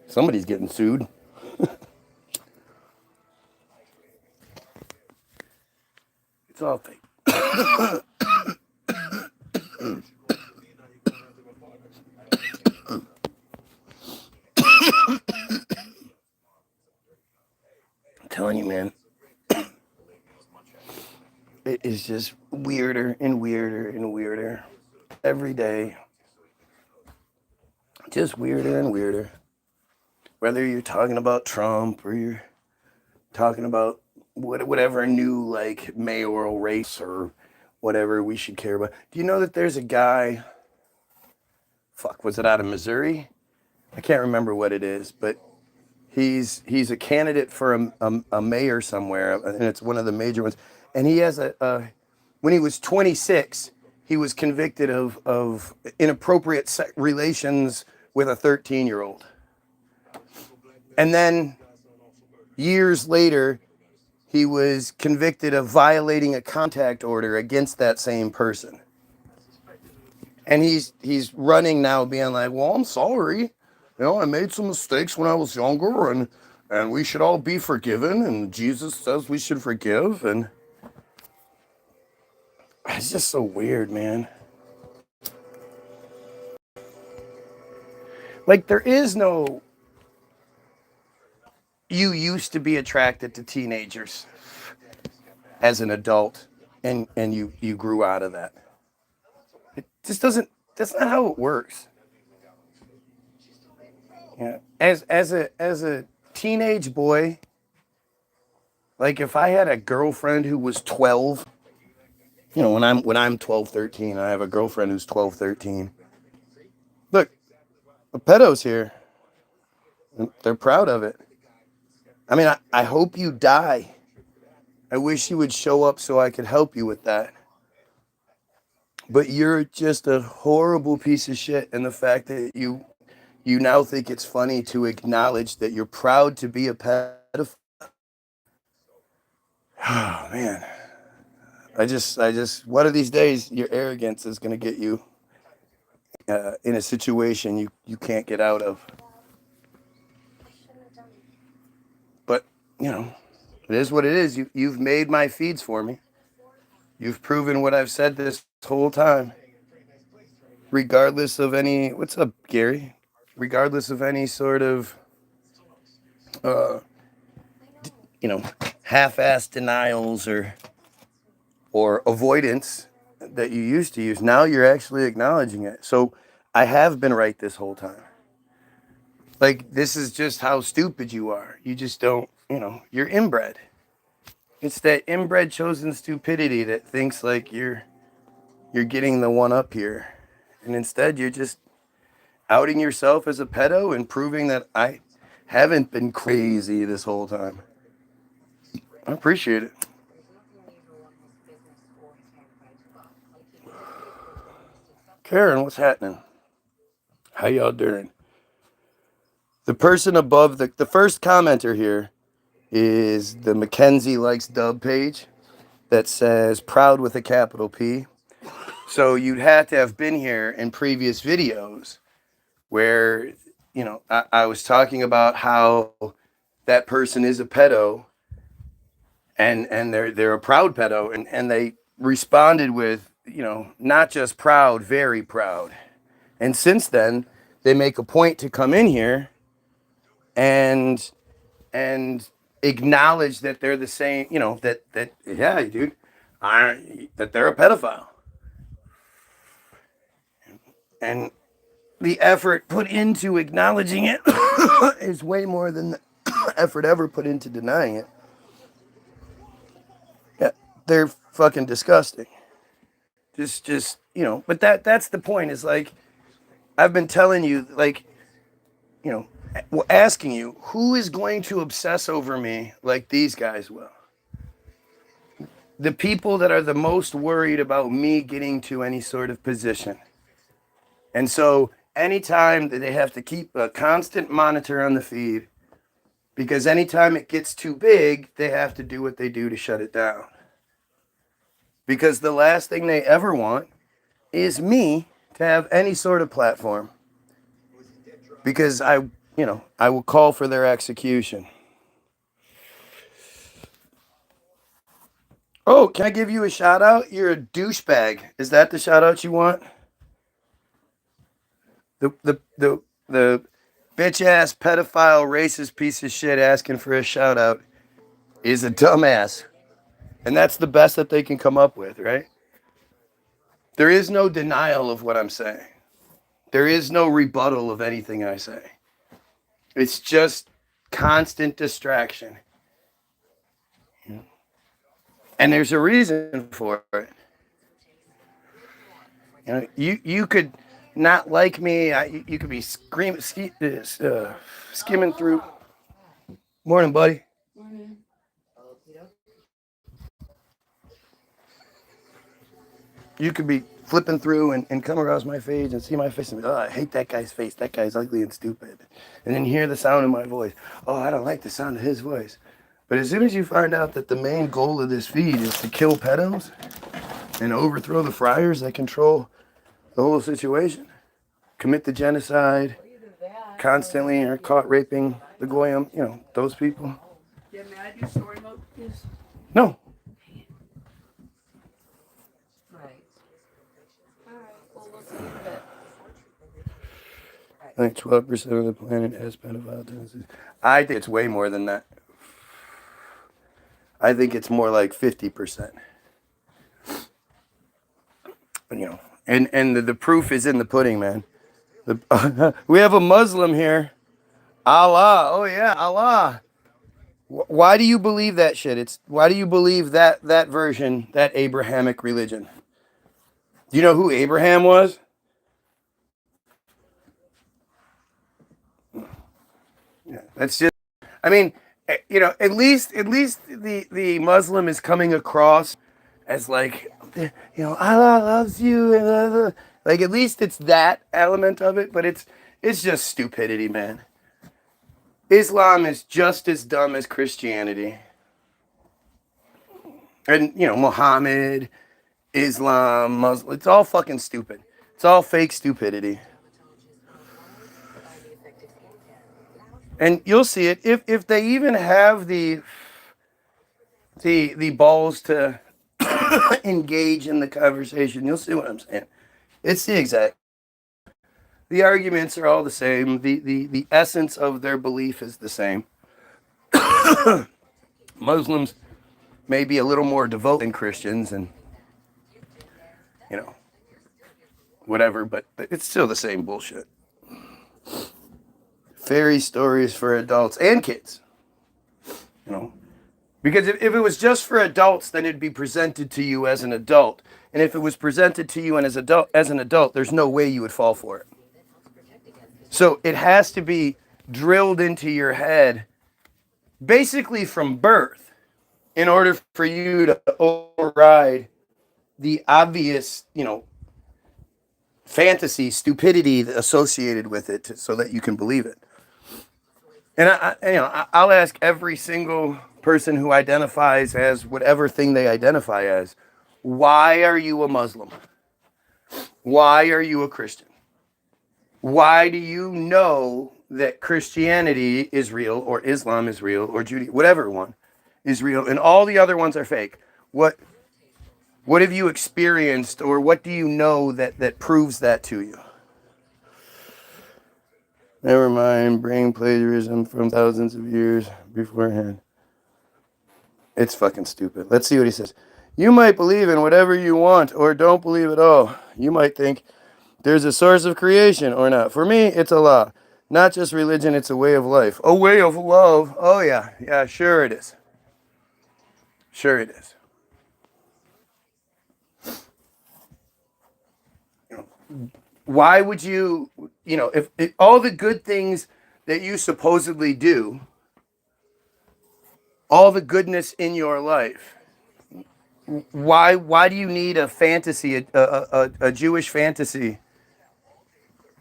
Somebody's getting sued. It's all fake. I'm telling you, man. It is just weirder and weirder and weirder every day. Just weirder and weirder. Whether you're talking about Trump or you're talking about whatever new like mayoral race or whatever we should care about. Do you know that there's a guy? Fuck, was it out of Missouri? I can't remember what it is, but he's a candidate for a mayor somewhere, and it's one of the major ones. And he has when he was 26, he was convicted of inappropriate relations with a 13-year-old. And then years later, he was convicted of violating a contact order against that same person. And he's running now being like, well, I'm sorry. You know, I made some mistakes when I was younger, and we should all be forgiven, and Jesus says we should forgive. And it's just so weird, man. Like, there is no, you used to be attracted to teenagers as an adult, and you grew out of that. It just doesn't, that's not how it works. Yeah. As a teenage boy, like if I had a girlfriend who was 12, you know, when I'm 12, 13, I have a girlfriend who's 12, 13. Look, the pedos here, they're proud of it. I mean, I hope you die. I wish you would show up so I could help you with that. But you're just a horrible piece of shit, and the fact that you now think it's funny to acknowledge that you're proud to be a pedophile. Oh, man. I just, one of these days, your arrogance is going to get you in a situation you can't get out of. But, you know, it is what it is. You've made my feeds for me. You've proven what I've said this whole time. Regardless of any, what's up, Gary? Regardless of any sort of, you know, half-assed denials or avoidance that you used to use. Now you're actually acknowledging it. So I have been right this whole time. Like, this is just how stupid you are. You just don't, you know, you're inbred. It's that inbred chosen stupidity that thinks like you're getting the one up here. And instead you're just outing yourself as a pedo and proving that I haven't been crazy this whole time. I appreciate it. Karen, what's happening? How y'all doing? The person above the first commenter here is the Mackenzie Likes Dub page that says proud with a capital P. So you'd have to have been here in previous videos where, you know, I was talking about how that person is a pedo and they're a proud pedo, and they responded with, you know, not just proud, very proud. And since then, they make a point to come in here and acknowledge that they're the same, you know, that yeah, dude, that they're a pedophile. And the effort put into acknowledging it is way more than the effort ever put into denying it. Yeah, they're fucking disgusting. Just you know, but that's the point, is like, I've been telling you, like, you know, asking you, who is going to obsess over me like these guys will? The people that are the most worried about me getting to any sort of position. And so anytime that they have to keep a constant monitor on the feed, because anytime it gets too big, they have to do what they do to shut it down. Because the last thing they ever want is me to have any sort of platform. Because I will call for their execution. Oh, can I give you a shout out? You're a douchebag. Is that the shout out you want? The bitch ass pedophile racist piece of shit asking for a shout out is a dumbass. And that's the best that they can come up with, right? There is no denial of what I'm saying. There is no rebuttal of anything I say. It's just constant distraction. And there's a reason for it. You could not like me. You could be skimming through. Morning, buddy. Morning. You could be flipping through and come across my page and see my face and be, oh, I hate that guy's face. That guy's ugly and stupid. And then hear the sound of my voice. Oh, I don't like the sound of his voice. But as soon as you find out that the main goal of this feed is to kill pedos and overthrow the friars that control the whole situation, commit the genocide, constantly are caught raping the Goyim, those people. Yeah, may I do story mode, please? No. Right. All right. Well, we'll see you in a bit. I think 12% of the planet has pedophile tendencies. I think it's way more than that. I think it's more like 50%. And the proof is in the pudding, man. We have a Muslim here. Allah. Oh yeah, Allah. Why do you believe that shit? Why do you believe that version, that Abrahamic religion? Do you know who Abraham was? Yeah, that's just. I mean, at least the Muslim is coming across as like, Allah loves you, and like at least it's that element of it, but it's just stupidity, man. Islam is just as dumb as Christianity. And, Muhammad, Islam, Muslim, it's all fucking stupid. It's all fake stupidity. And you'll see it if they even have the balls to engage in the conversation. You'll see what I'm saying. It's the exact. The arguments are all the same. The essence of their belief is the same. Muslims may be a little more devout than Christians and, whatever, but it's still the same bullshit. Fairy stories for adults and kids. Because if it was just for adults, then it'd be presented to you as an adult. And if it was presented to you as an adult, there's no way you would fall for it. So it has to be drilled into your head basically from birth in order for you to override the obvious, fantasy, stupidity associated with it so that you can believe it. And I'll ask every single person who identifies as whatever thing they identify as, why are you a Muslim? Why are you a Christian? Why do you know that Christianity is real or Islam is real or Judaism, whatever one is real, and all the other ones are fake? What have you experienced, or what do you know that proves that to you? Never mind, bring plagiarism from thousands of years beforehand. It's fucking stupid. Let's see what he says. You might believe in whatever you want or don't believe at all. You might think there's a source of creation or not. For me, it's Allah. Not just religion, it's a way of life. A way of love. Oh, yeah. Yeah, sure it is. Sure it is. Why would you, if all the good things that you supposedly do, all the goodness in your life, why do you need a fantasy, a Jewish fantasy,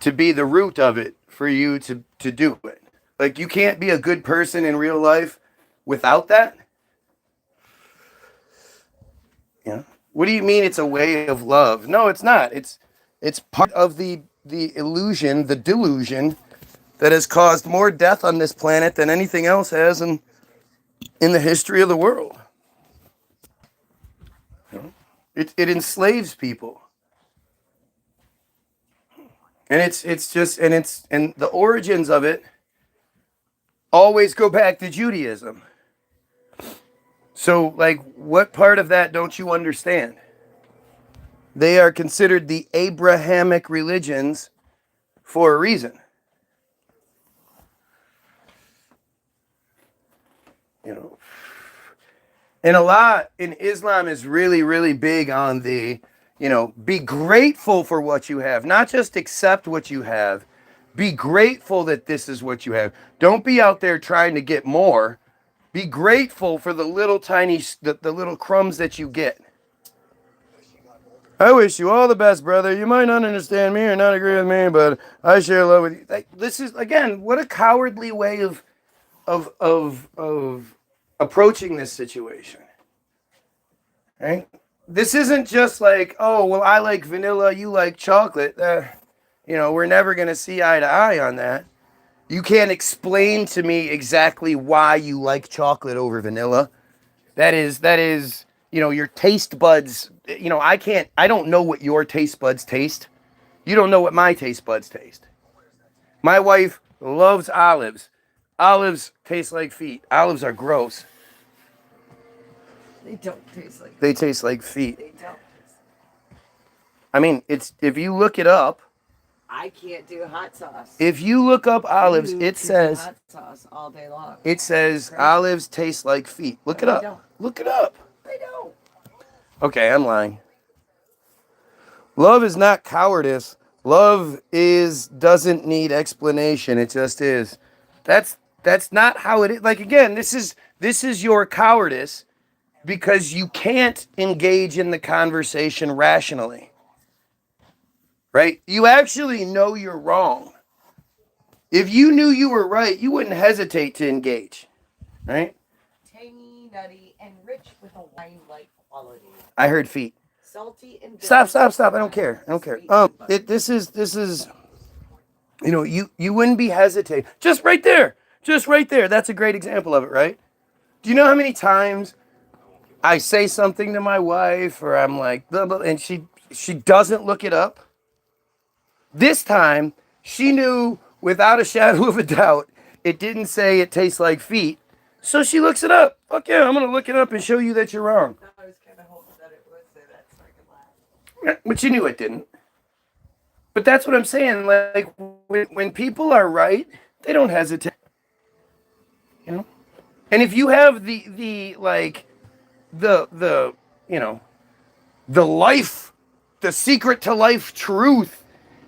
to be the root of it for you to do it? Like, you can't be a good person in real life without that? What do you mean it's a way of love? No, it's not. It's part of the illusion, the delusion that has caused more death on this planet than anything else has in the history of the world. It enslaves people. And it's the origins of it always go back to Judaism. So, like, what part of that don't you understand? They are considered the Abrahamic religions for a reason. And a lot in Islam is really, really big on the, be grateful for what you have. Not just accept what you have. Be grateful that this is what you have. Don't be out there trying to get more. Be grateful for the little tiny, the little crumbs that you get. I wish you all the best, brother. You might not understand me or not agree with me, but I share love with you. Like, this is, again, what a cowardly way of approaching this situation. Right? This isn't just like, oh, well, I like vanilla, you like chocolate. We're never going to see eye to eye on that. You can't explain to me exactly why you like chocolate over vanilla. That is, your taste buds, I don't know what your taste buds taste. You don't know what my taste buds taste. My wife loves olives. Olives taste like feet. Olives are gross. They don't taste like feet. They taste like feet. They don't. I mean, if you look it up. I can't do hot sauce. If you look up olives, it says hot sauce all day long. It says olives taste like feet. Look it up. Don't. Look it up. They don't. Okay, I'm lying. Love is not cowardice. Love doesn't need explanation. It just is. That's not how it is. Like, again, this is your cowardice because you can't engage in the conversation rationally. Right? You actually know you're wrong. If you knew you were right, you wouldn't hesitate to engage. Right? Tangy, nutty, and rich with a wine-like quality. I heard feet. Salty and Stop. I don't care. This is you wouldn't be hesitating. Just right there. That's a great example of it, right? Do you know how many times I say something to my wife or I'm like, blah, blah, and she doesn't look it up? This time, she knew without a shadow of a doubt, it didn't say it tastes like feet. So she looks it up. Fuck yeah, I'm going to look it up and show you that you're wrong. I was kind of hoping that it would say that so I could laugh. But you knew it didn't. But that's what I'm saying. Like, when people are right, they don't hesitate. And if you have the life, the secret to life truth,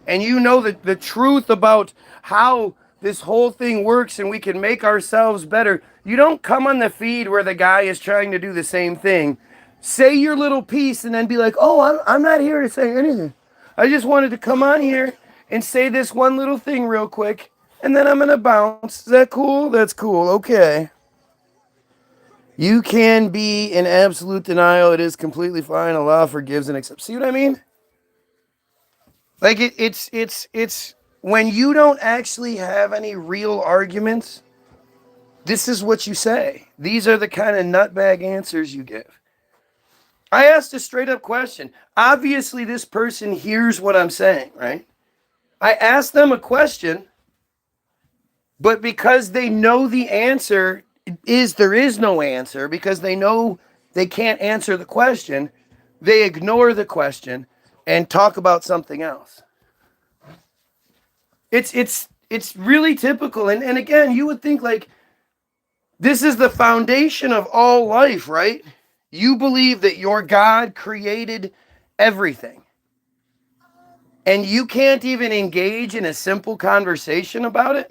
and you know the truth about how this whole thing works and we can make ourselves better, you don't come on the feed where the guy is trying to do the same thing. Say your little piece and then be like, oh, I'm not here to say anything. I just wanted to come on here and say this one little thing real quick, and then I'm going to bounce. Is that cool? That's cool. Okay. You can be in absolute denial. It is completely fine. Allah forgives and accepts. See what I mean? Like, it's when you don't actually have any real arguments, this is what you say. These are the kind of nutbag answers you give. I asked a straight up question. Obviously, this person hears what I'm saying, right? I asked them a question, but because they know the answer there is no answer, because they know they can't answer the question, they ignore the question and talk about something else. It's really typical. And again, you would think like this is the foundation of all life, right? You believe that your God created everything. And you can't even engage in a simple conversation about it?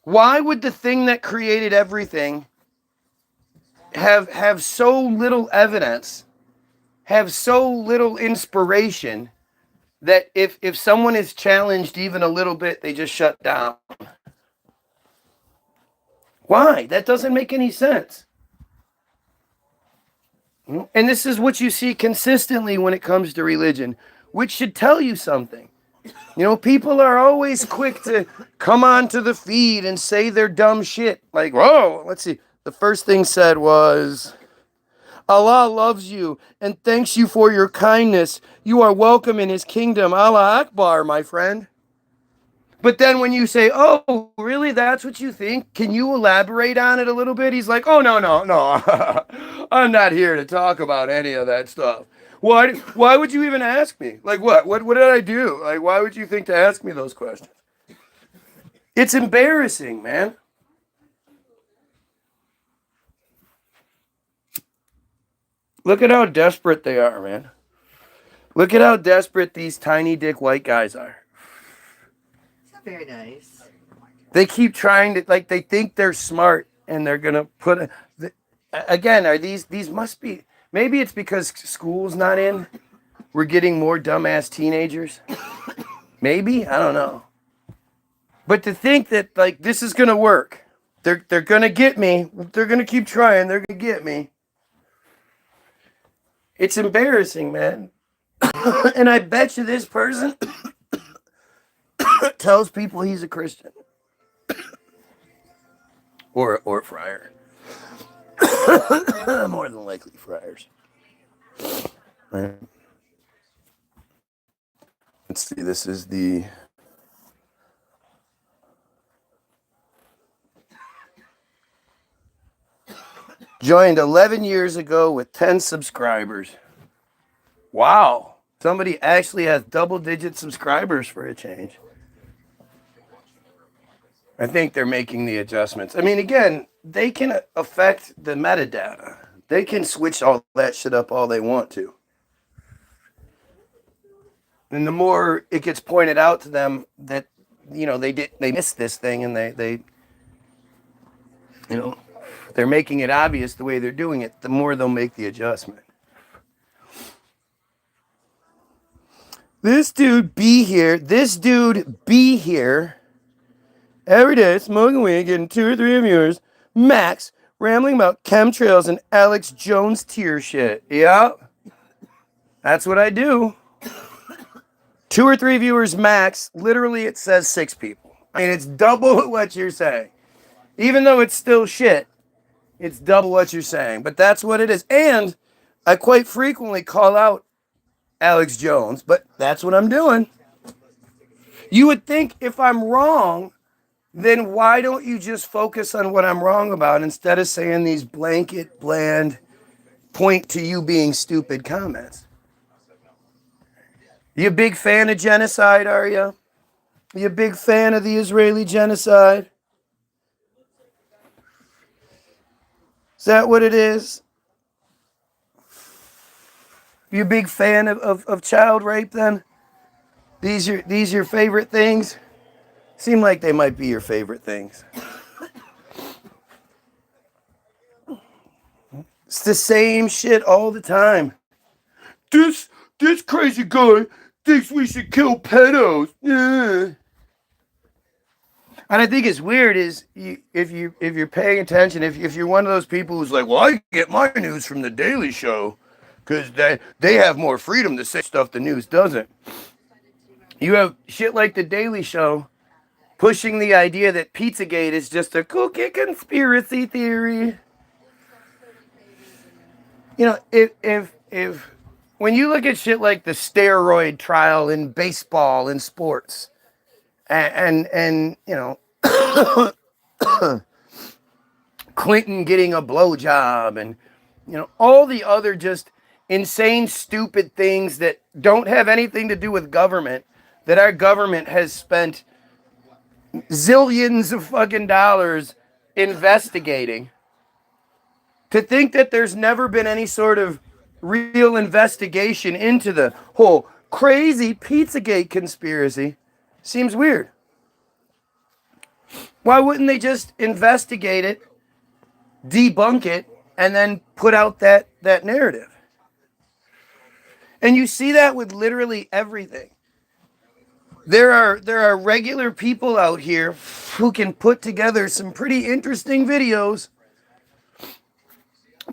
Why would the thing that created everything have so little evidence, have so little inspiration, that if someone is challenged even a little bit, they just shut down? Why? That doesn't make any sense. And this is what you see consistently when it comes to religion, which should tell you something. You know, people are always quick to come onto the feed and say their dumb shit. Like, whoa, let's see. The first thing said was, Allah loves you and thanks you for your kindness. You are welcome in his kingdom. Allah Akbar, my friend. But then when you say, oh, really, that's what you think? Can you elaborate on it a little bit? He's like, oh, no. I'm not here to talk about any of that stuff. Why would you even ask me? Like, what? What did I do? Like, why would you think to ask me those questions? It's embarrassing, man. Look at how desperate they are, man. Look at how desperate these tiny dick white guys are. Very nice. They keep trying to, like, they think they're smart and they're gonna put again, are these must be, maybe it's because school's not in, we're getting more dumbass teenagers. Maybe, I don't know. But to think that, like, this is gonna work, they're gonna get me, they're gonna keep trying, they're gonna get me. It's embarrassing, man. And I bet you this person tells people he's a Christian. Or friar. More than likely friars. Right. Let's see, this is the joined 11 years ago with 10 subscribers. Wow. Somebody actually has double-digit subscribers for a change. I think they're making the adjustments. I mean, again, they can affect the metadata. They can switch all that shit up all they want to. And the more it gets pointed out to them that, you know, they missed this thing and they you know, they're making it obvious the way they're doing it, the more they'll make the adjustment. This dude be here every day, smoking weed, getting 2 or 3 viewers, max, rambling about chemtrails and Alex Jones tier shit. Yeah, that's what I do. 2 or 3 viewers max, literally it says 6 people. I mean, it's double what you're saying. Even though it's still shit, it's double what you're saying. But that's what it is. And I quite frequently call out Alex Jones, but that's what I'm doing. You would think if I'm wrong, then why don't you just focus on what I'm wrong about instead of saying these blanket, bland, point to you being stupid comments? You a big fan of genocide, are you? You a big fan of the Israeli genocide? Is that what it is? You a big fan of child rape then? These your favorite things? Seem like they might be your favorite things. It's the same shit all the time. This crazy guy thinks we should kill pedos. And I think it's weird is if you're paying attention, if you're one of those people who's like, well, I get my news from the Daily Show because they have more freedom to say stuff the news doesn't. You have shit like the Daily Show pushing the idea that Pizzagate is just a cookie conspiracy theory. You know, if when you look at shit like the steroid trial in baseball and sports, and you know, Clinton getting a blowjob, and you know, all the other just insane, stupid things that don't have anything to do with government, that our government has spent zillions of fucking dollars investigating. To think that there's never been any sort of real investigation into the whole crazy Pizzagate conspiracy seems weird. Why wouldn't they just investigate it, debunk it, and then put out that narrative? And you see that with literally everything. There are regular people out here who can put together some pretty interesting videos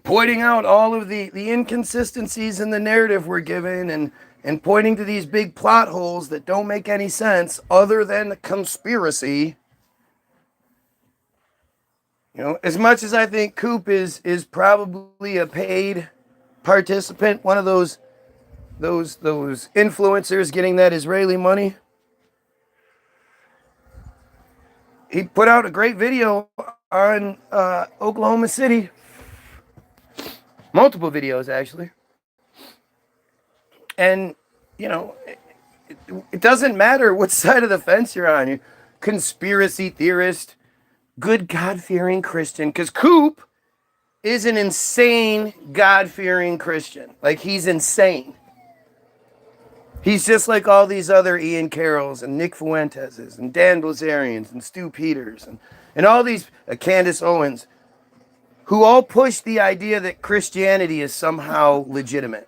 pointing out all of the inconsistencies in the narrative we're given and and pointing to these big plot holes that don't make any sense other than a conspiracy. You know, as much as I think Coop is probably a paid participant, one of those influencers getting that Israeli money. He put out a great video on Oklahoma City. Multiple videos, actually. And, you know, it doesn't matter what side of the fence you're on. You're conspiracy theorist, good God-fearing Christian. Because Coop is an insane God-fearing Christian. Like, he's insane. He's just like all these other Ian Carrolls and Nick Fuenteses and Dan Bilzerians and Stu Peters and all these Candace Owens, who all push the idea that Christianity is somehow legitimate.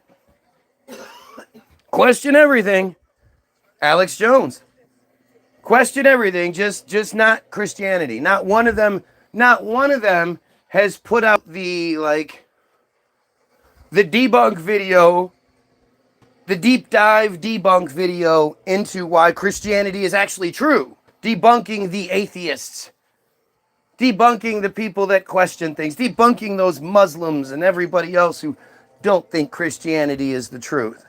Question everything. Alex Jones. Question everything, just not Christianity. Not one of them has put out the debunk video, the deep dive debunk video into why Christianity is actually true. Debunking the atheists. Debunking the people that question things. Debunking those Muslims and everybody else who don't think Christianity is the truth.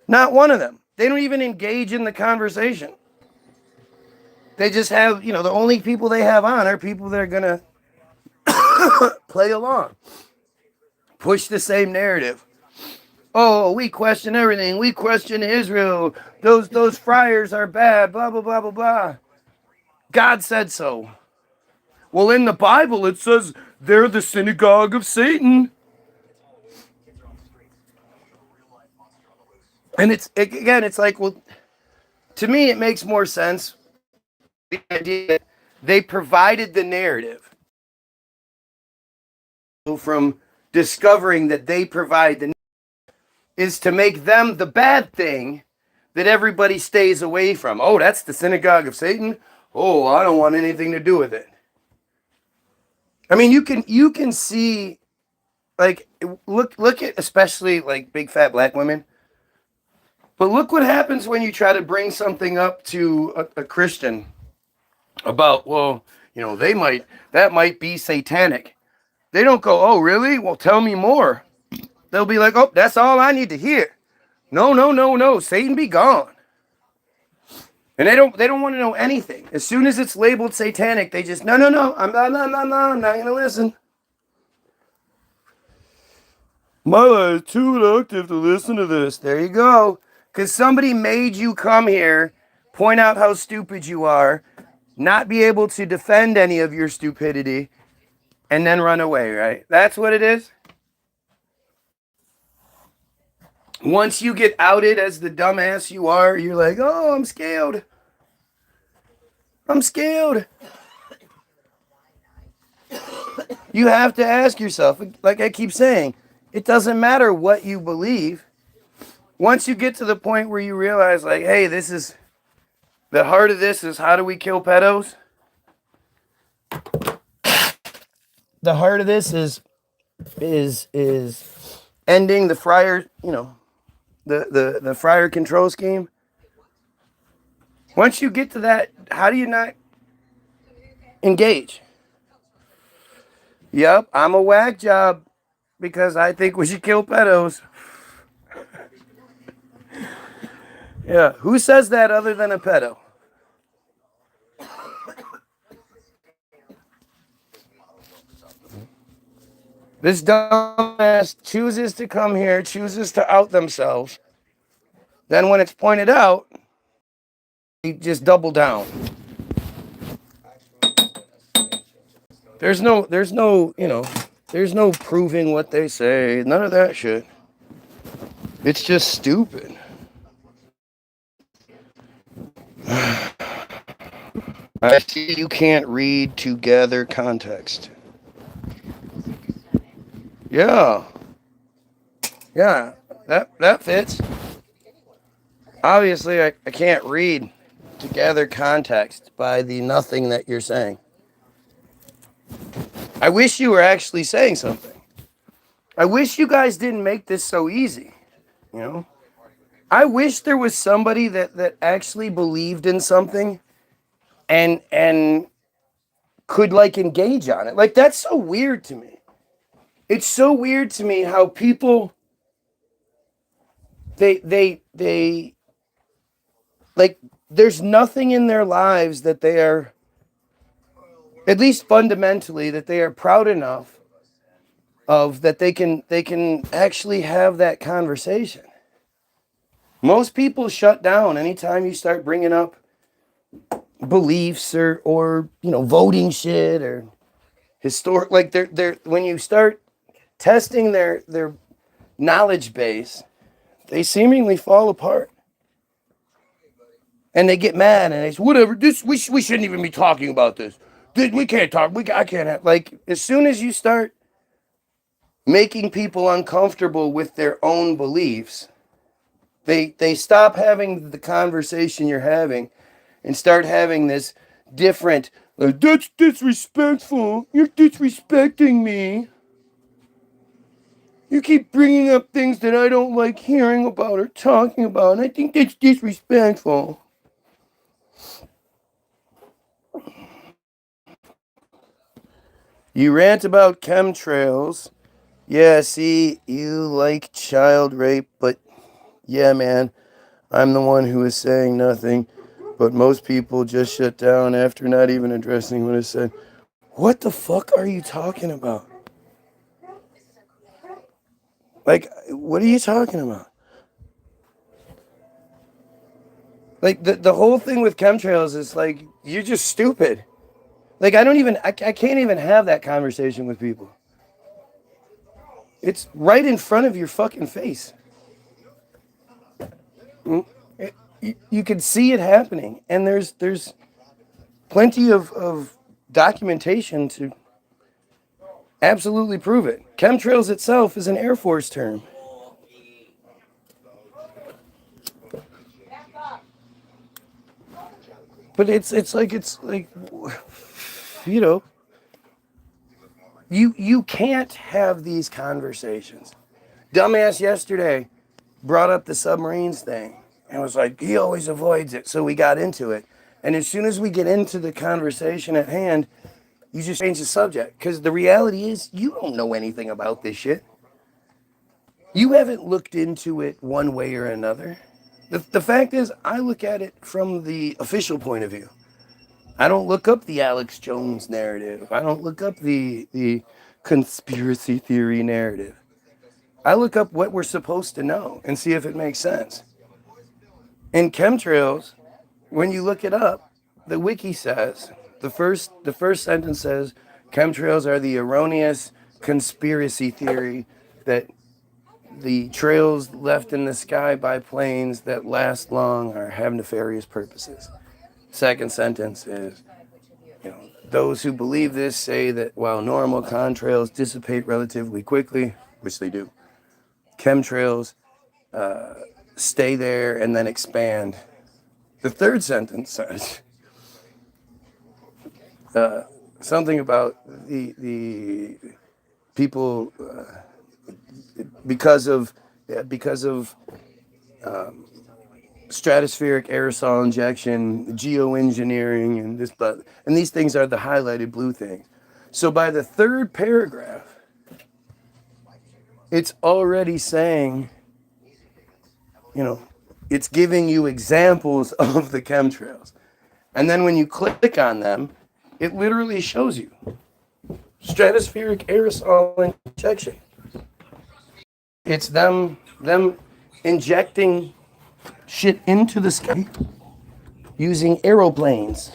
Not one of them. They don't even engage in the conversation. They just have, you know, the only people they have on are people that are going to play along. Push the same narrative. Oh, we question everything. We question Israel. Those friars are bad. Blah, blah, blah, blah, blah. God said so. Well, in the Bible, it says they're the synagogue of Satan. And it's like, well, to me, it makes more sense. The idea that they provided the narrative from discovering that they provide the is to make them the bad thing that everybody stays away from. Oh, that's the synagogue of Satan? Oh, I don't want anything to do with it. I mean, you can see, like, look at especially like big fat black women. But look what happens when you try to bring something up to a Christian about, well, you know, that might be satanic. They don't go, oh, really? Well, tell me more. They'll be like, oh, that's all I need to hear. No, Satan be gone. And they don't want to know anything. As soon as it's labeled satanic, they just, no, I'm not going to listen. My life is too productive to listen to this. There you go. Because somebody made you come here, point out how stupid you are, not be able to defend any of your stupidity, and then run away, right? That's what it is. Once you get outed as the dumbass you are, you're like, oh, I'm scared. I'm scared. You have to ask yourself, like I keep saying, it doesn't matter what you believe. Once you get to the point where you realize, like, hey, this is, the heart of this is how do we kill pedos? The heart of this is ending the friar, you know, the friar control scheme. Once you get to that, how do you not engage? Yep, I'm a whack job because I think we should kill pedos. Yeah, who says that other than a pedo? This dumbass chooses to come here, chooses to out themselves. Then when it's pointed out, they just double down. There's no, you know, there's no proving what they say. None of that shit. It's just stupid. I see you can't read together context. Yeah, that fits. Obviously, I can't read to gather context by the nothing that you're saying. I wish you were actually saying something. I wish you guys didn't make this so easy. you know? I wish there was somebody that actually believed in something and could like engage on it. Like that's so weird to me. It's so weird to me how people they like there's nothing in their lives that they are, at least fundamentally, that they are proud enough of that they can actually have that conversation. Most people shut down anytime you start bringing up beliefs or voting shit or historic, like they're when you start testing their knowledge base, they seemingly fall apart. And they get mad and they say, whatever, this we shouldn't even be talking about this. We can't talk. I can't have, like, as soon as you start making people uncomfortable with their own beliefs, they stop having the conversation you're having and start having this different, like, that's disrespectful. You're disrespecting me. You keep bringing up things that I don't like hearing about or talking about, and I think that's disrespectful. You rant about chemtrails. Yeah, see, you like child rape, but yeah, man, I'm the one who is saying nothing, but most people just shut down after not even addressing what I said. What the fuck are you talking about? Like, what are you talking about? Like, the whole thing with chemtrails is like, you're just stupid. Like, I can't even have that conversation with people. It's right in front of your fucking face. You can see it happening, and there's plenty of documentation to absolutely prove it. Chemtrails itself is an Air Force term. But it's like you know, you can't have these conversations. Dumbass yesterday brought up the submarines thing and was like, he always avoids it, so we got into it. And as soon as we get into the conversation at hand, you just change the subject. Because the reality is, you don't know anything about this shit. You haven't looked into it one way or another. The fact is, I look at it from the official point of view. I don't look up the Alex Jones narrative. I don't look up the conspiracy theory narrative. I look up what we're supposed to know and see if it makes sense. In chemtrails, when you look it up, the wiki says, the first sentence says, chemtrails are the erroneous conspiracy theory that the trails left in the sky by planes that last long or have nefarious purposes. Second sentence is, those who believe this say that while normal contrails dissipate relatively quickly, which they do, chemtrails stay there and then expand. The third sentence says something about the people because of stratospheric aerosol injection, geoengineering, and these things are the highlighted blue things. So by the third paragraph, it's already saying, it's giving you examples of the chemtrails. And then when you click on them, it literally shows you stratospheric aerosol injection. It's them injecting shit into the sky using aeroplanes.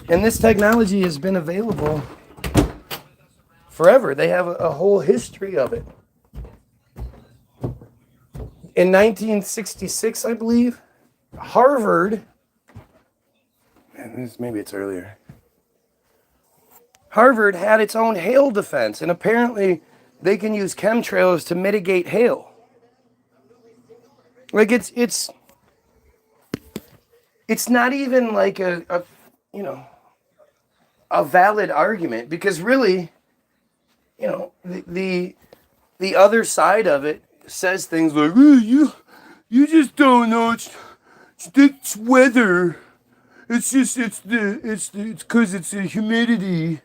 And this technology has been available forever. They have a whole history of it. In 1966, I believe, Harvard, maybe it's earlier, Harvard had its own hail defense, and apparently they can use chemtrails to mitigate hail. Like it's not even like a valid argument, because really, the the other side of it says things like, "Oh, you just don't know. It's weather. It's because it's the humidity."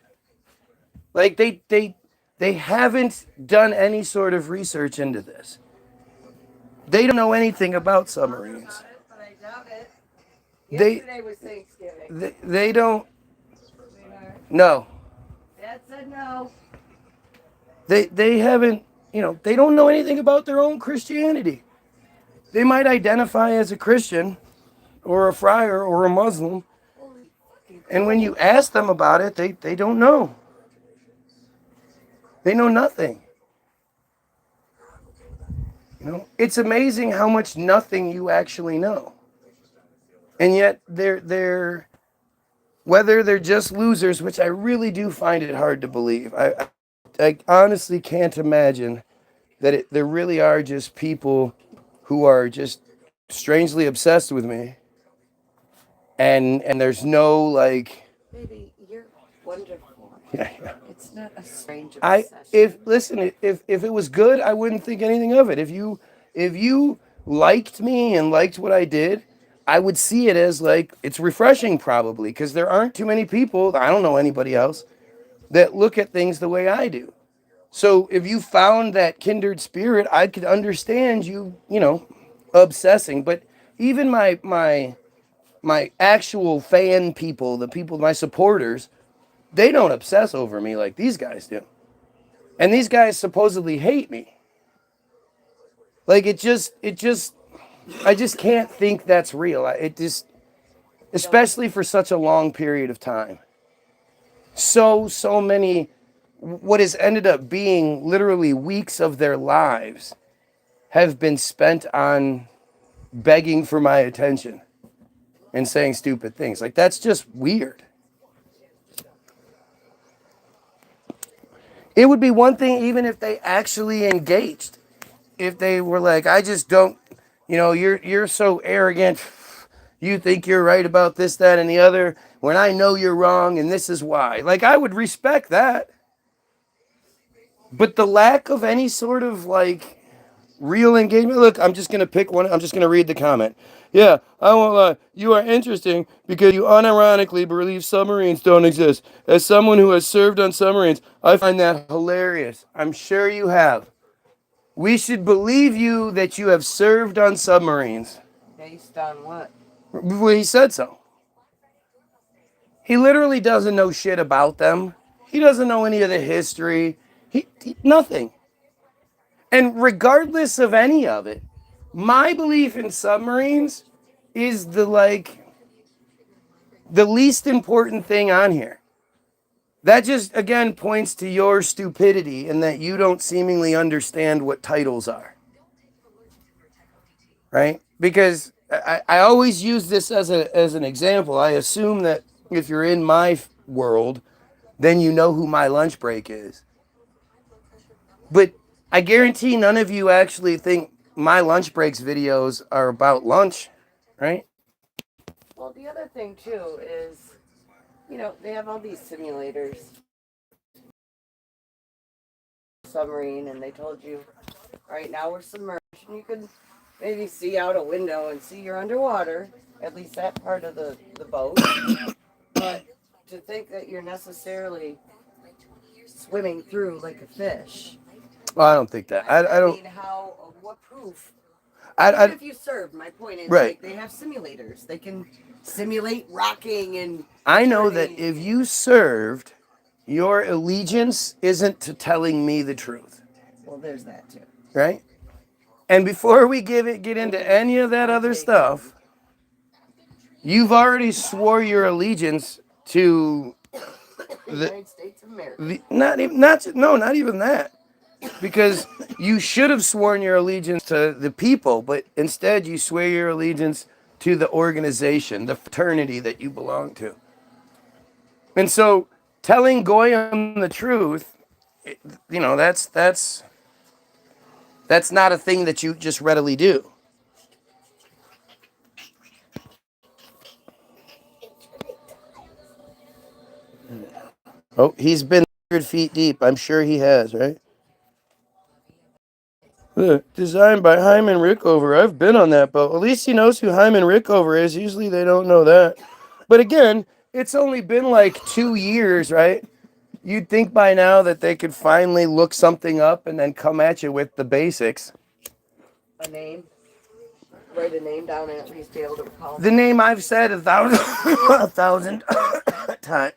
Like they haven't done any sort of research into this. They don't know anything about submarines. But I doubt it. They Yesterday was Thanksgiving. they don't Sweetheart. no. Dad said no. They haven't, they don't know anything about their own Christianity. They might identify as a Christian or a friar or a Muslim, and when you ask them about it, they don't know. They know nothing. It's amazing how much nothing you actually know. And yet they're whether they're just losers, which I really do find it hard to believe. I honestly can't imagine that there really are just people who are just strangely obsessed with me, and there's no like. Baby, you're wonderful. Yeah. It's not a strange I obsession. if it was good, I wouldn't think anything of it. If you liked me and liked what I did, I would see it as like it's refreshing probably, because there aren't too many people, I don't know anybody else, that look at things the way I do. So if you found that kindred spirit, I could understand you obsessing. But even my actual fan people, the people, my supporters, they don't obsess over me like these guys do. And these guys supposedly hate me. Like I just can't think that's real. Especially for such a long period of time. So many, what has ended up being literally weeks of their lives have been spent on begging for my attention and saying stupid things. Like, that's just weird. It would be one thing even if they actually engaged. If they were like, I just don't, you're so arrogant. You think you're right about this, that, and the other, when I know you're wrong, and this is why. Like, I would respect that. But the lack of any sort of, like, real engagement. Look, I'm just going to pick one. I'm just going to read the comment. Yeah, I won't lie. You are interesting because you unironically believe submarines don't exist. As someone who has served on submarines, I find that hilarious. I'm sure you have. We should believe you that you have served on submarines. Based on what? Well, he said so. He literally doesn't know shit about them. He doesn't know any of the history. Nothing. And regardless of any of it, my belief in submarines is the least important thing on here. That just, again, points to your stupidity and that you don't seemingly understand what titles are. Right? Because I always use this as an example. I assume that if you're in my world, then you know who my lunch break is. But I guarantee none of you actually think my lunch breaks videos are about lunch, right? Well, the other thing too is, they have all these simulators, submarine, and they told you, right now we're submerged, and you can maybe see out a window and see you're underwater, at least that part of the boat. But to think that you're necessarily swimming through like a fish. Well, I don't think that. I don't. mean, what proof? Even if you serve, my point is, right. they have simulators. They can simulate rocking and. I know that if you served, your allegiance isn't to telling me the truth. Well, there's that too. Right? And before we get into any of that other stuff, you've already swore your allegiance to the United States of America. Not even that. Because you should have sworn your allegiance to the people, but instead you swear your allegiance to the organization, the fraternity that you belong to. And so telling Goyim the truth, that's not a thing that you just readily do. Oh, he's been 100 feet deep. I'm sure he has, right? Designed by Hyman Rickover. I've been on that boat. At least he knows who Hyman Rickover is. Usually they don't know that. But again, it's only been like 2 years, right? You'd think by now that they could finally look something up and then come at you with the basics. A name. Write a name down and at least be able to recall. The name I've said 1,000, 1,000 times.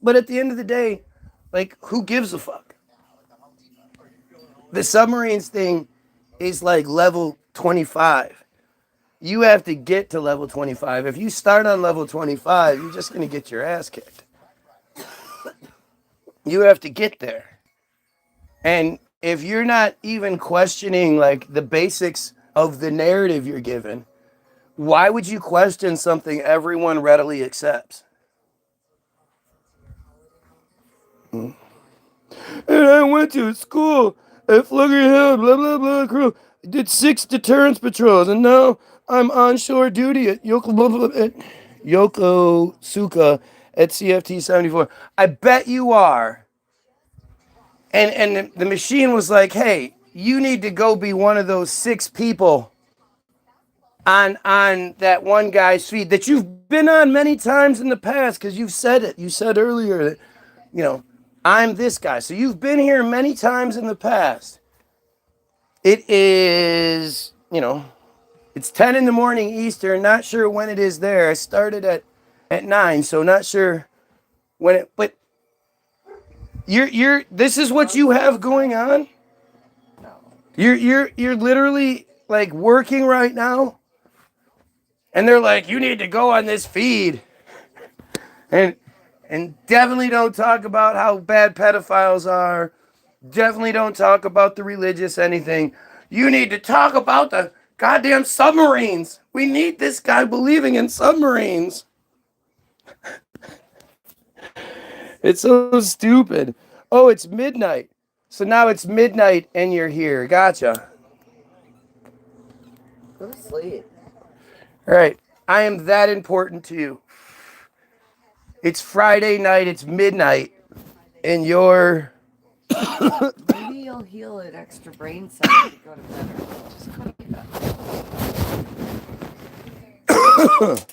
But at the end of the day, like, who gives a fuck? The submarines thing is like level 25. You have to get to level 25. If you start on level 25, you're just going to get your ass kicked. You have to get there. And if you're not even questioning like the basics of the narrative you're given, why would you question something everyone readily accepts? And I went to school at Flugger Hill, blah, blah, blah, crew. I did 6 deterrence patrols, and now I'm on shore duty at Yokosuka at CFT 74. I bet you are. And the machine was like, hey, you need to go be one of those 6 people on that one guy's feed that you've been on many times in the past, because you've said it. You said earlier that, you know, I'm this guy. So you've been here many times in the past. It is, you know, it's 10 in the morning Eastern. Not sure when it is there. I started at 9, so not sure when it, but this is what you have going on? No. You're literally like working right now? And they're like, you need to go on this feed. And definitely don't talk about how bad pedophiles are. Definitely don't talk about the religious anything. You need to talk about the goddamn submarines. We need this guy believing in submarines. It's so stupid. Oh, it's midnight. So now it's midnight and you're here. Gotcha. Go to sleep. All right. I am that important to you. It's Friday night, it's midnight, and you're... Maybe you'll heal an extra brain cell if you go to bed. Just go to bed.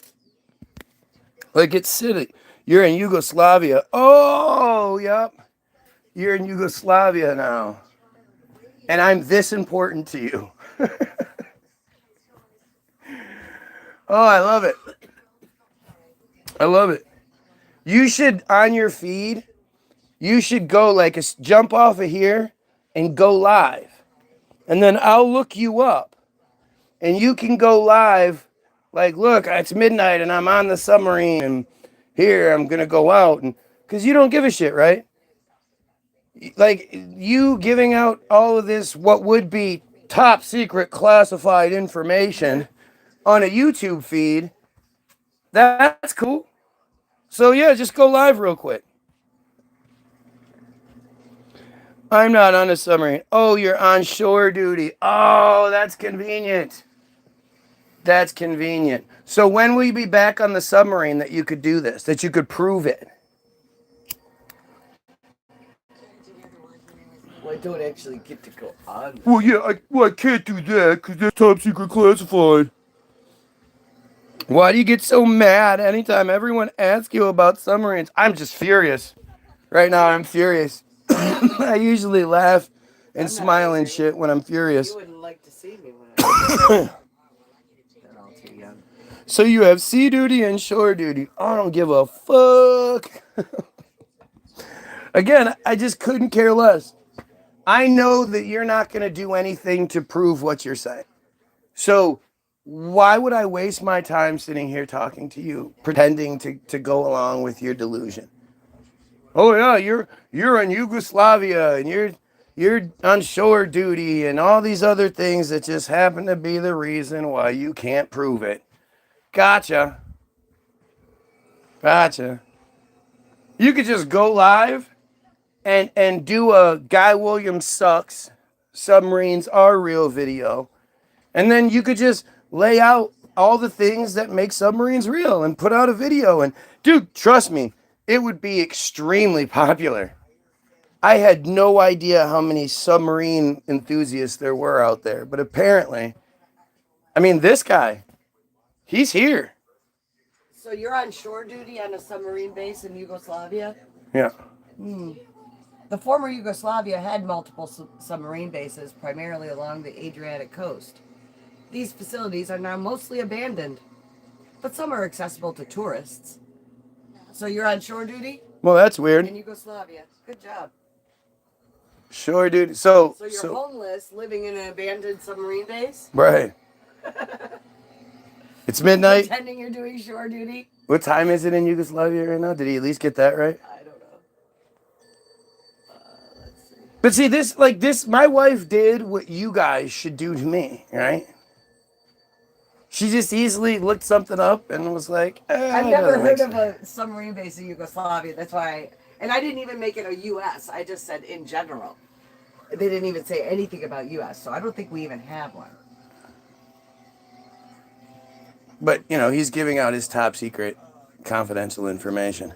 Like, it's silly. You're in Yugoslavia. Oh, yep. You're in Yugoslavia now. And I'm this important to you. Oh, I love it. I love it. You should, on your feed, you should go like jump off of here and go live. And then I'll look you up. And you can go live like, look, it's midnight and I'm on the submarine and here I'm going to go out. And because you don't give a shit, right? Like, you giving out all of this, what would be top secret classified information on a YouTube feed, that's cool. So yeah, just go live real quick. I'm not on a submarine. Oh, you're on shore duty. Oh, that's convenient. That's convenient. So when will you be back on the submarine that you could do this, that you could prove it? Well, I don't actually get to go on. Well, yeah, I can't do that because that's top secret classified. Why do you get so mad anytime everyone asks you about submarines? I'm just furious. Right now, I'm furious. I usually laugh and smile and shit when I'm furious. You wouldn't like to see me when I'm all too young. So you have sea duty and shore duty. I don't give a fuck. Again, I just couldn't care less. I know that you're not going to do anything to prove what you're saying. So why would I waste my time sitting here talking to you, pretending to go along with your delusion? Oh yeah, you're in Yugoslavia and you're on shore duty and all these other things that just happen to be the reason why you can't prove it. Gotcha. Gotcha. You could just go live and do a Guy Williams sucks, submarines are real video. And then you could just lay out all the things that make submarines real and put out a video. And dude, trust me, it would be extremely popular. I had no idea how many submarine enthusiasts there were out there, but apparently, I mean, this guy, he's here. So you're on shore duty on a submarine base in Yugoslavia? Yeah. The former Yugoslavia had multiple submarine bases, primarily along the Adriatic coast. These facilities are now mostly abandoned, but some are accessible to tourists. So you're on shore duty Well, that's weird. in Yugoslavia. Good job. Sure, dude. So you're homeless, living in an abandoned submarine base? right. It's midnight. Pretending you're doing shore duty? What time is it in Yugoslavia right now? Did he at least get that right? I don't know. Let's see. But see, this, my wife did what you guys should do to me, right? She just easily looked something up and was like, I've never heard of a submarine base in Yugoslavia. That's why, and I didn't even make it a U.S. I just said in general. They didn't even say anything about U.S., so I don't think we even have one. But, he's giving out his top secret confidential information.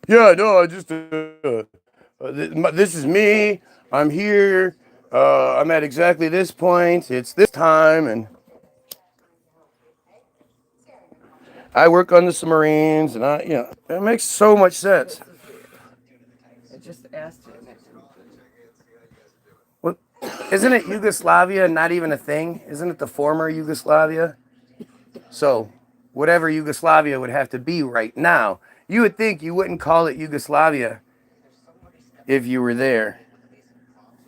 Yeah, no, I just, this is me. I'm here. I'm at exactly this point. It's this time, and I work on the submarines, and it makes so much sense. I just asked him. Well, isn't it Yugoslavia not even a thing? Isn't it the former Yugoslavia? So, whatever Yugoslavia would have to be right now, you would think you wouldn't call it Yugoslavia if you were there,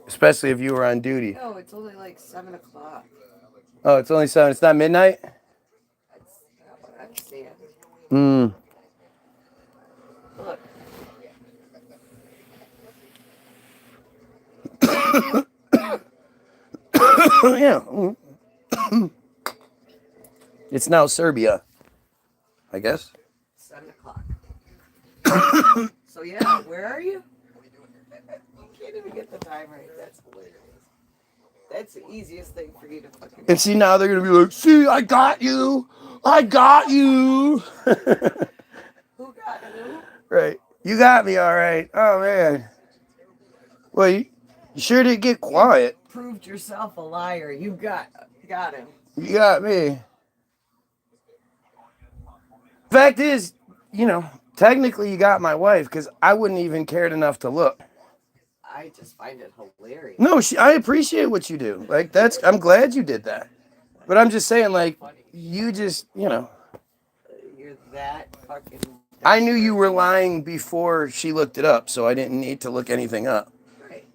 especially if you were on duty. No, it's only like 7 o'clock. Oh, it's only 7. It's not midnight? That's not what I'm seeing. Look. Yeah. It's now Serbia, I guess. 7 o'clock. So yeah, where are you? You can't even get the time right. That's hilarious. That's the easiest thing for you to fucking. And see, now they're gonna be like, "See, I got you. I got you." Who got who? Right. You got me, all right. Oh man. Well, you sure did get quiet. Proved yourself a liar. You got him. You got me. Fact is, technically you got my wife because I wouldn't even cared enough to look. I just find it hilarious. No, I appreciate what you do. Like I'm glad you did that. But I'm just saying, like, you just, You're that fucking. I knew you were lying before she looked it up, so I didn't need to look anything up. Right.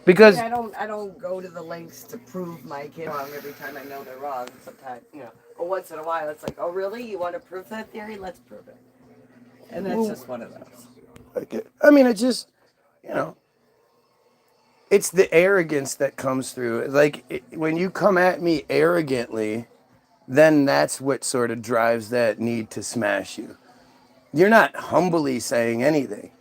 Because I don't go to the lengths to prove my kid wrong every time I know they're wrong. Sometimes, but once in a while it's like, oh really? You want to prove that theory? Let's prove it. And that's just one of those. I mean, it just, it's the arrogance that comes through. Like, when you come at me arrogantly, then that's what sort of drives that need to smash you. You're not humbly saying anything.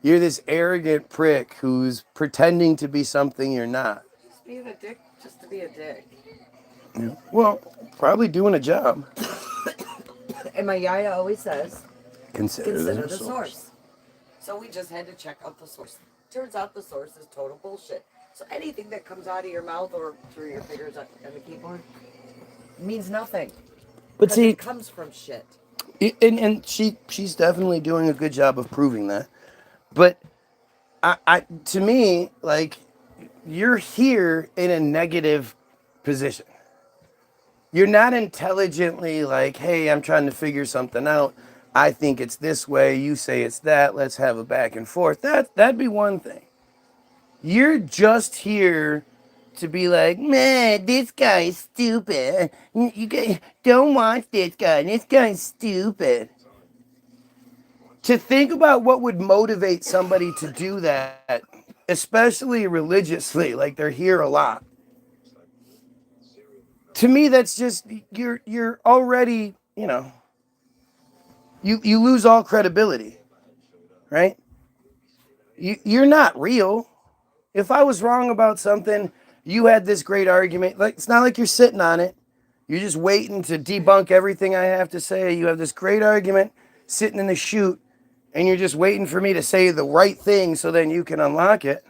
You're this arrogant prick who's pretending to be something you're not. Just being a dick, just to be a dick. Yeah. Well, probably doing a job. And my yaya always says, Consider the source. So we just had to check out the source. Turns out the source is total bullshit. So anything that comes out of your mouth or through your fingers on the keyboard means nothing. But see, it comes from shit. And she's definitely doing a good job of proving that. But I to me, like, you're here in a negative position. You're not intelligently like, hey, I'm trying to figure something out. I think it's this way. You say it's that. Let's have a back and forth. That'd be one thing. You're just here to be like, man, this guy's stupid. You guys don't watch this guy. This guy's stupid. To think about what would motivate somebody to do that, especially religiously, like they're here a lot. To me, that's just, you're already, you lose all credibility, right? You're not real. If I was wrong about something, you had this great argument. Like, it's not like you're sitting on it. You're just waiting to debunk everything I have to say. You have this great argument sitting in the chute, and you're just waiting for me to say the right thing so then you can unlock it.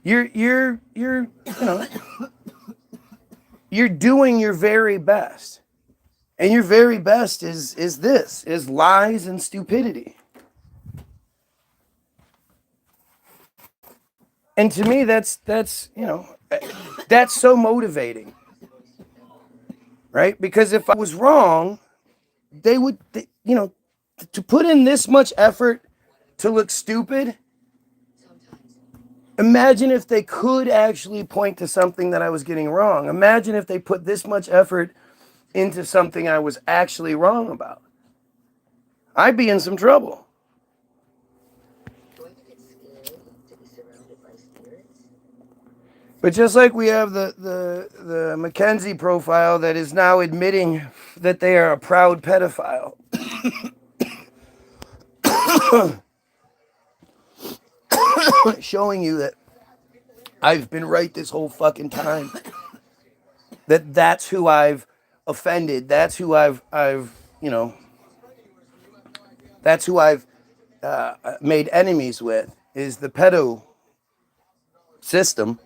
You're doing your very best. And your very best is lies and stupidity. And to me, that's so motivating, right? Because if I was wrong, they would, to put in this much effort to look stupid. Imagine if they could actually point to something that I was getting wrong. Imagine if they put this much effort into something I was actually wrong about. I'd be in some trouble. But just like we have the Mackenzie profile that is now admitting that they are a proud pedophile. Showing you that I've been right this whole fucking time. That's who I've offended. That's who I've that's who I've made enemies with, is the pedo system.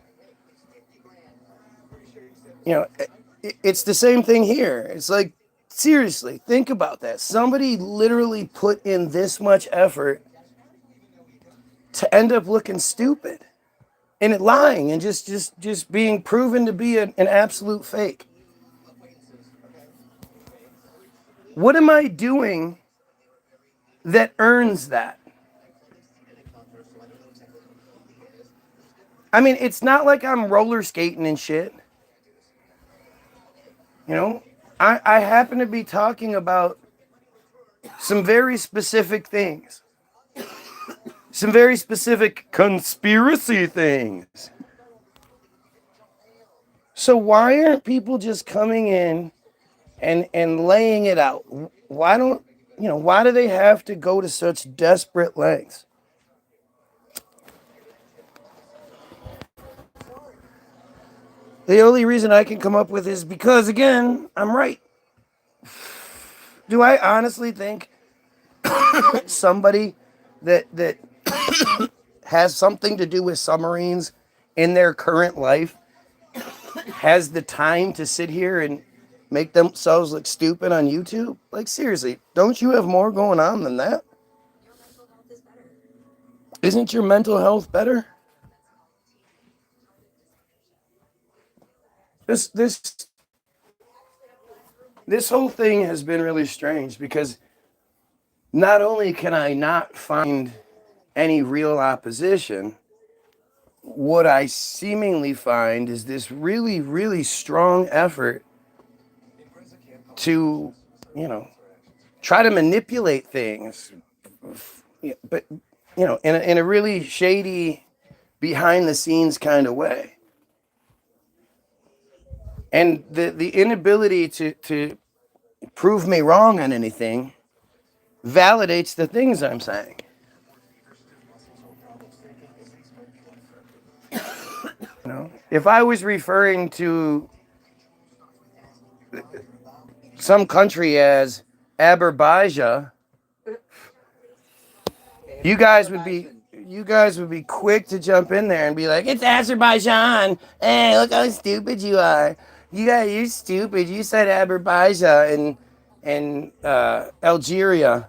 It's the same thing here. It's like, seriously, think about that. Somebody literally put in this much effort to end up looking stupid and lying and just being proven to be an absolute fake. What am I doing that earns that? I mean, it's not like I'm roller skating and shit. I happen to be talking about some very specific things. Some very specific conspiracy things. So why aren't people just coming in and laying it out? Why do they have to go to such desperate lengths? The only reason I can come up with is because, again, I'm right. Do I honestly think somebody that has something to do with submarines in their current life has the time to sit here and make themselves look stupid on YouTube? Like, seriously, don't you have more going on than that? Isn't your mental health better? This whole thing has been really strange because not only can I not find any real opposition, what I seemingly find is this really, really strong effort to, try to manipulate things, but, in a really shady, behind the scenes kind of way. And the inability to prove me wrong on anything validates the things I'm saying. If I was referring to some country as Azerbaijan, you guys would be quick to jump in there and be like, "It's Azerbaijan. Hey, look how stupid you are. You're stupid. You said Azerbaijan and Algeria.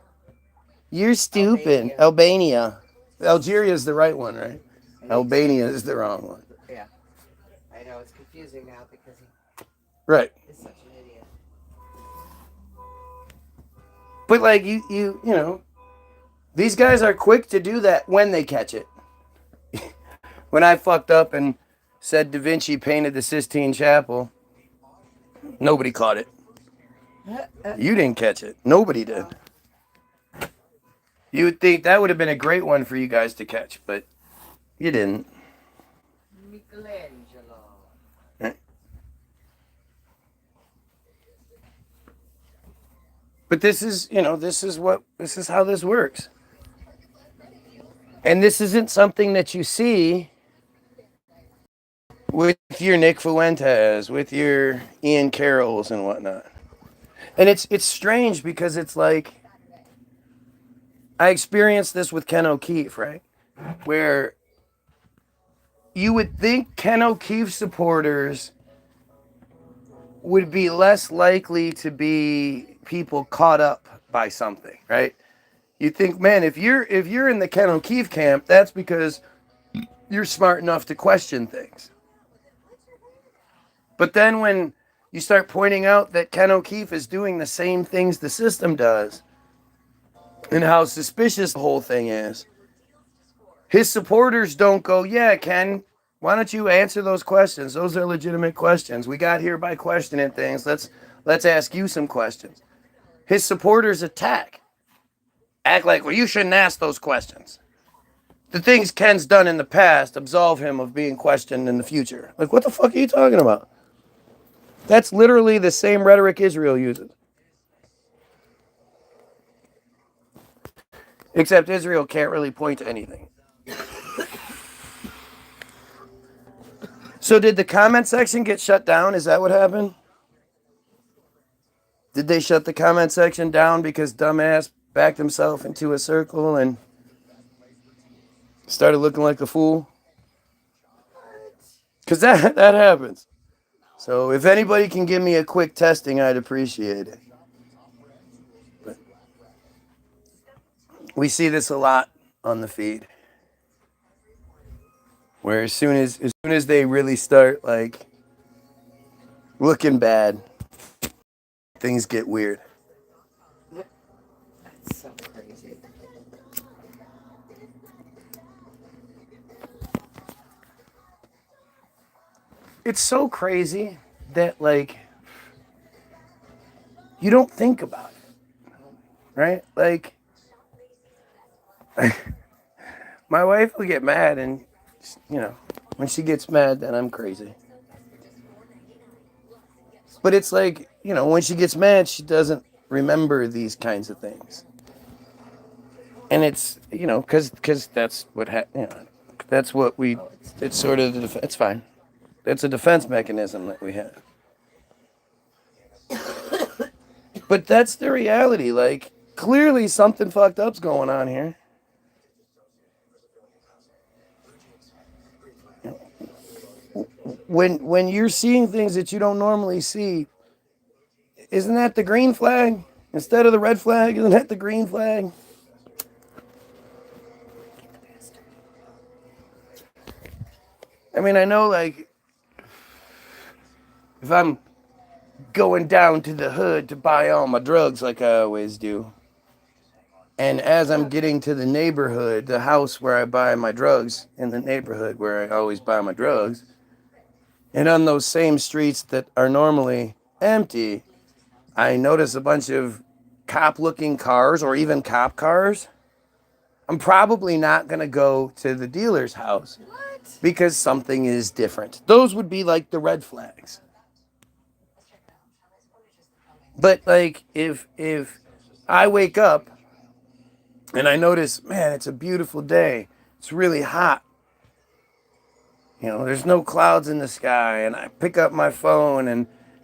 You're stupid. Albania. Algeria is the right one, right? Albania is the wrong one." Yeah. I know, it's confusing now because Right. he's such an idiot. But like these guys are quick to do that when they catch it. When I fucked up and said Da Vinci painted the Sistine Chapel, nobody caught it. You didn't catch it. Nobody did. You would think that would have been a great one for you guys to catch, but you didn't. Michelangelo. Right. But this is how this works. And this isn't something that you see with your Nick Fuentes, with your Ian Carrolls and whatnot. And it's strange because it's like I experienced this with Ken O'Keefe, right? Where you would think Ken O'Keefe supporters would be less likely to be people caught up by something, right? You think, man, if you're in the Ken O'Keefe camp, that's because you're smart enough to question things. But then when you start pointing out that Ken O'Keefe is doing the same things the system does, and how suspicious the whole thing is, his supporters don't go, yeah, Ken, why don't you answer those questions? Those are legitimate questions. We got here by questioning things. Let's ask you some questions. His supporters act like, well, you shouldn't ask those questions. The things Ken's done in the past absolve him of being questioned in the future. Like, what the fuck are you talking about? That's literally the same rhetoric Israel uses. Except Israel can't really point to anything. So did the comment section get shut down? Is that what happened? Did they shut the comment section down because dumbass backed himself into a circle and started looking like a fool? Because that happens. So if anybody can give me a quick testing, I'd appreciate it. But we see this a lot on the feed, where as soon as they really start like looking bad, things get weird. That's so crazy. It's so crazy that like you don't think about it, right? Like my wife will get mad, and you know, when she gets mad, then I'm crazy. But it's like, you know, when she gets mad, she doesn't remember these kinds of things. And it's, you know, because that's what that's what we. It's sort of it's fine. It's a defense mechanism that we have. But that's the reality. Like, clearly something fucked up's going on here. When you're seeing things that you don't normally see, isn't that the green flag instead of the red flag? Isn't that the green flag? I mean, I know, like, if I'm going down to the hood to buy all my drugs like I always do, and as I'm getting to the neighborhood, the house where I buy my drugs, in the neighborhood where I always buy my drugs, and on those same streets that are normally empty, I notice a bunch of cop-looking cars or even cop cars, I'm probably not going to go to the dealer's house because something is different. Those would be like the red flags. But like if I wake up and I notice, man, it's a beautiful day. It's really hot. You know, there's no clouds in the sky, and I pick up my phone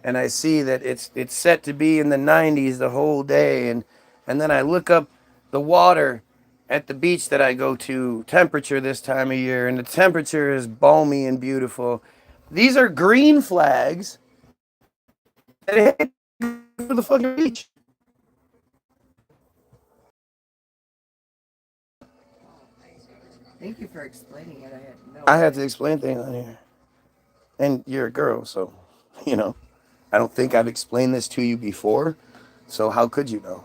and I see that it's set to be in the 90s the whole day, and then I look up the water at the beach that I go to, temperature this time of year, and the temperature is balmy and beautiful. These are green flags that hit for the fucking beach. Thank you for explaining it. I had no I had to explain things on here. And you're a girl, so, you know, I don't think I've explained this to you before, so how could you know?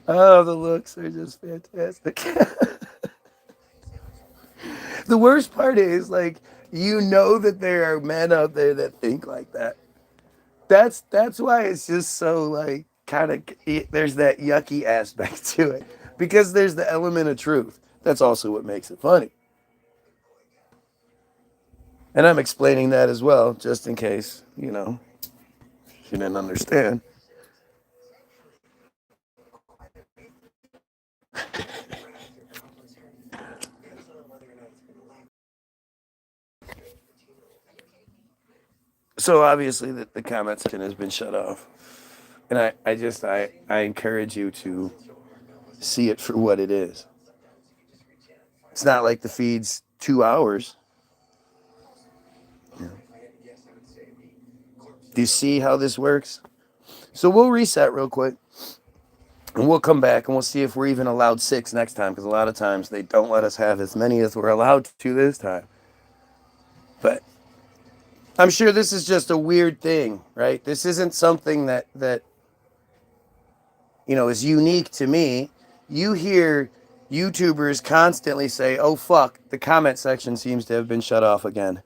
Oh, the looks are just fantastic. The worst part is, like, you know that there are men out there that think like that. That's why it's just so, like, kind of, there's that yucky aspect to it. Because there's the element of truth. That's also what makes it funny. And I'm explaining that as well, just in case, you know, you didn't understand. So obviously the comment section has been shut off. And I encourage you to see it for what it is. It's not like the feed's 2 hours. Yeah. Do you see how this works? So we'll reset real quick. And we'll come back and we'll see if we're even allowed 6 next time. Because a lot of times they don't let us have as many as we're allowed to this time. But I'm sure this is just a weird thing, right? This isn't something that is unique to me. You hear YouTubers constantly say, oh, fuck, the comment section seems to have been shut off again.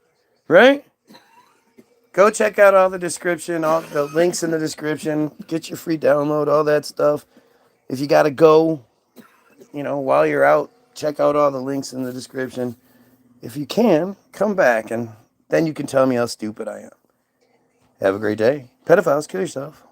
Right? Go check out all the description, all the links in the description. Get your free download, all that stuff. If you got to go, while you're out, check out all the links in the description. If you can, come back, and then you can tell me how stupid I am. Have a great day. Pedophiles, kill yourself.